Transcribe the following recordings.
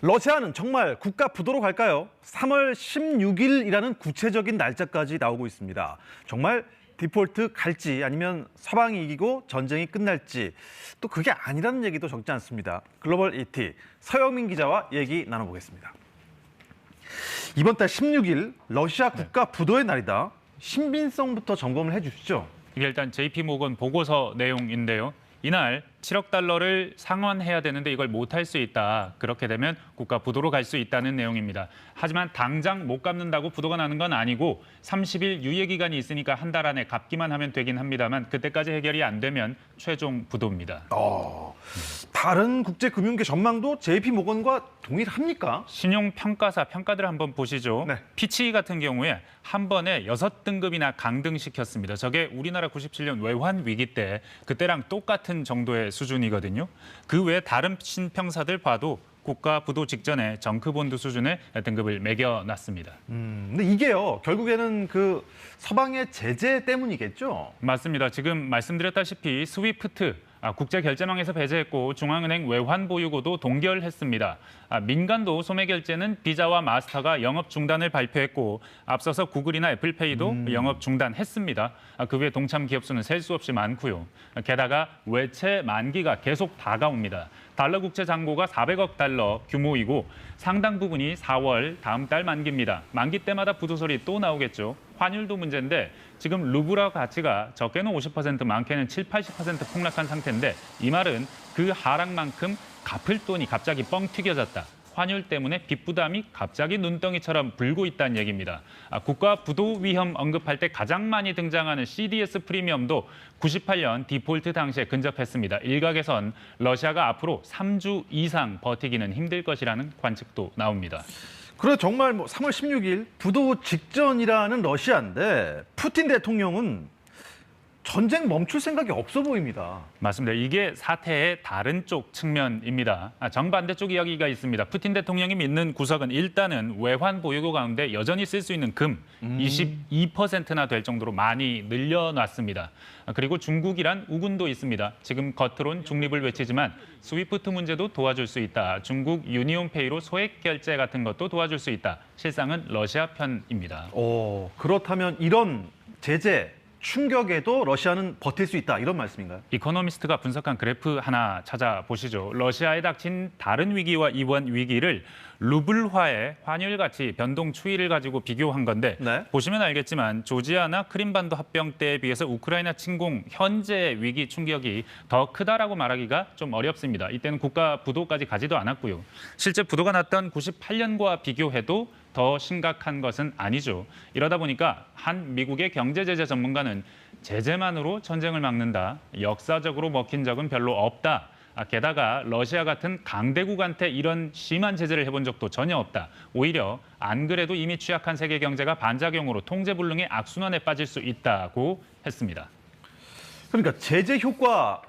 러시아는 정말 국가 부도로 갈까요? 3월 16일이라는 구체적인 날짜까지 나오고 있습니다. 정말 디폴트 갈지 아니면 서방이 이기고 전쟁이 끝날지 또 그게 아니라는 얘기도 적지 않습니다. 글로벌 ET 서영민 기자와 얘기 나눠보겠습니다. 이번 달 16일 러시아 국가 부도의 날이다. 신빙성부터 점검을 해주시죠. 이게 일단 JP모건 보고서 내용인데요. 이날 7억 달러를 상환해야 되는데 이걸 못할 수 있다. 그렇게 되면 국가 부도로 갈 수 있다는 내용입니다. 하지만 당장 못 갚는다고 부도가 나는 건 아니고 30일 유예 기간이 있으니까 한 달 안에 갚기만 하면 되긴 합니다만 그때까지 해결이 안 되면 최종 부도입니다. 다른 국제금융계 전망도 JP모건과 동일합니까? 신용평가사 평가들 한번 보시죠. 네. 피치 같은 경우에 한 번에 6등급이나 강등시켰습니다. 저게 우리나라 97년 외환 위기 때 그때랑 똑같은 정도의 수준이거든요. 그 외에 다른 신평사들 봐도 국가 부도 직전에 정크본드 수준의 등급을 매겨놨습니다. 근데 이게요, 결국에는 그 서방의 제재 때문이겠죠? 맞습니다. 지금 말씀드렸다시피 스위프트 국제결제망에서 배제했고 중앙은행 외환보유고도 동결했습니다. 민간도 소매결제는 비자와 마스터가 영업 중단을 발표했고 앞서서 구글이나 애플페이도 영업 중단했습니다. 그 외 동참 기업 수는 셀 수 없이 많고요. 게다가 외채 만기가 계속 다가옵니다. 달러 국채 잔고가 400억 달러 규모이고 상당 부분이 4월 다음 달 만기입니다. 만기 때마다 부도소리 또 나오겠죠. 환율도 문제인데 지금 루블화 가치가 적게는 50%, 많게는 7, 80% 폭락한 상태인데 이 말은 그 하락만큼 갚을 돈이 갑자기 뻥 튀겨졌다. 환율 때문에 빚 부담이 갑자기 눈덩이처럼 불고 있다는 얘기입니다. 국가 부도 위험 언급할 때 가장 많이 등장하는 CDS 프리미엄도 98년 디폴트 당시에 근접했습니다. 일각에선 러시아가 앞으로 3주 이상 버티기는 힘들 것이라는 관측도 나옵니다. 그래 정말 3월 16일 부도 직전이라는 러시아인데 푸틴 대통령은 전쟁 멈출 생각이 없어 보입니다. 맞습니다. 이게 사태의 다른 쪽 측면입니다. 정반대쪽 이야기가 있습니다. 푸틴 대통령이 믿는 구석은 일단은 외환 보유고 가운데 여전히 쓸 수 있는 금 22%나 될 정도로 많이 늘려놨습니다. 그리고 중국이란 우군도 있습니다. 지금 겉으론 중립을 외치지만 스위프트 문제도 도와줄 수 있다. 중국 유니온페이로 소액 결제 같은 것도 도와줄 수 있다. 실상은 러시아 편입니다. 그렇다면 이런 제재 충격에도 러시아는 버틸 수 있다 이런 말씀인가요? 이코노미스트가 분석한 그래프 하나 찾아보시죠. 러시아에 닥친 다른 위기와 이번 위기를 루블화의 환율 가치 변동 추이를 가지고 비교한 건데 네. 보시면 알겠지만 조지아나 크림반도 합병 때에 비해서 우크라이나 침공 현재 위기 충격이 더 크다라고 말하기가 좀 어렵습니다. 이때는 국가 부도까지 가지도 않았고요. 실제 부도가 났던 98년과 비교해도 더 심각한 것은 아니죠. 이러다 보니까 한 미국의 경제제재 전문가는 제재만으로 전쟁을 막는다. 역사적으로 먹힌 적은 별로 없다. 게다가 러시아 같은 강대국한테 이런 심한 제재를 해본 적도 전혀 없다. 오히려 안 그래도 이미 취약한 세계 경제가 반작용으로 통제불능의 악순환에 빠질 수 있다고 했습니다. 그러니까 제재 효과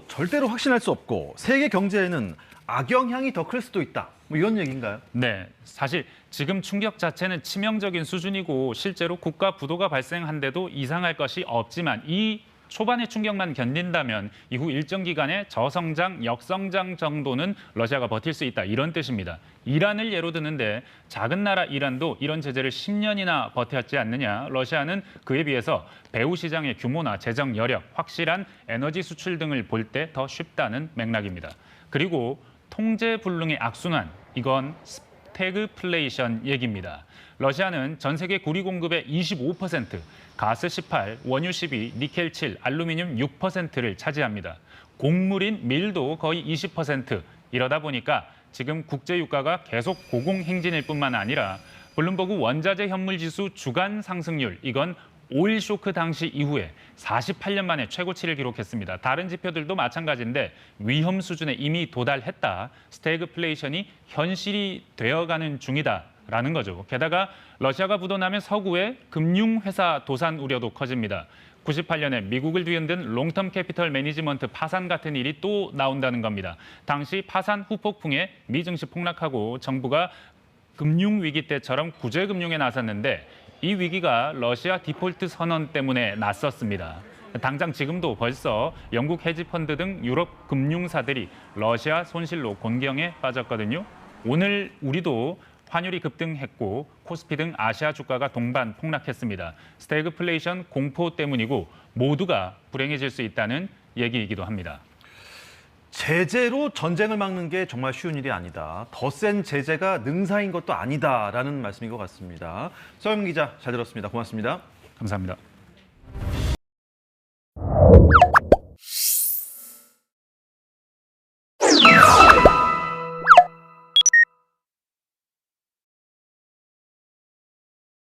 절대로 확신할 수 없고 세계 경제에는 악영향이 더 클 수도 있다. 이런 얘기인가요? 네, 사실 지금 충격 자체는 치명적인 수준이고 실제로 국가 부도가 발생한데도 이상할 것이 없지만 이 초반의 충격만 견딘다면 이후 일정 기간의 저성장, 역성장 정도는 러시아가 버틸 수 있다. 이런 뜻입니다. 이란을 예로 드는데 작은 나라 이란도 이런 제재를 10년이나 버텼지 않느냐. 러시아는 그에 비해서 배후 시장의 규모나 재정 여력, 확실한 에너지 수출 등을 볼 때 더 쉽다는 맥락입니다. 그리고 통제 불능의 악순환, 이건 스태그플레이션 얘기입니다. 러시아는 전 세계 구리 공급의 25%, 가스 18, 원유 12, 니켈 7, 알루미늄 6%를 차지합니다. 곡물인 밀도 거의 20%. 이러다 보니까 지금 국제 유가가 계속 고공행진일 뿐만 아니라 블룸버그 원자재 현물 지수 주간 상승률, 이건 오일 쇼크 당시 이후에 48년 만에 최고치를 기록했습니다. 다른 지표들도 마찬가지인데 위험 수준에 이미 도달했다. 스태그플레이션이 현실이 되어가는 중이다라는 거죠. 게다가 러시아가 부도나면 서구의 금융회사 도산 우려도 커집니다. 98년에 미국을 뒤흔든 롱텀 캐피털 매니지먼트 파산 같은 일이 또 나온다는 겁니다. 당시 파산 후폭풍에 미 증시 폭락하고 정부가 금융위기 때처럼 구제금융에 나섰는데 이 위기가 러시아 디폴트 선언 때문에 났었습니다. 당장 지금도 벌써 영국 헤지펀드 등 유럽 금융사들이 러시아 손실로 곤경에 빠졌거든요. 오늘 우리도 환율이 급등했고 코스피 등 아시아 주가가 동반 폭락했습니다. 스태그플레이션 공포 때문이고 모두가 불행해질 수 있다는 얘기이기도 합니다. 제재로 전쟁을 막는 게 정말 쉬운 일이 아니다. 더 센 제재가 능사인 것도 아니다라는 말씀인 것 같습니다. 서영 기자 잘 들었습니다. 고맙습니다. 감사합니다.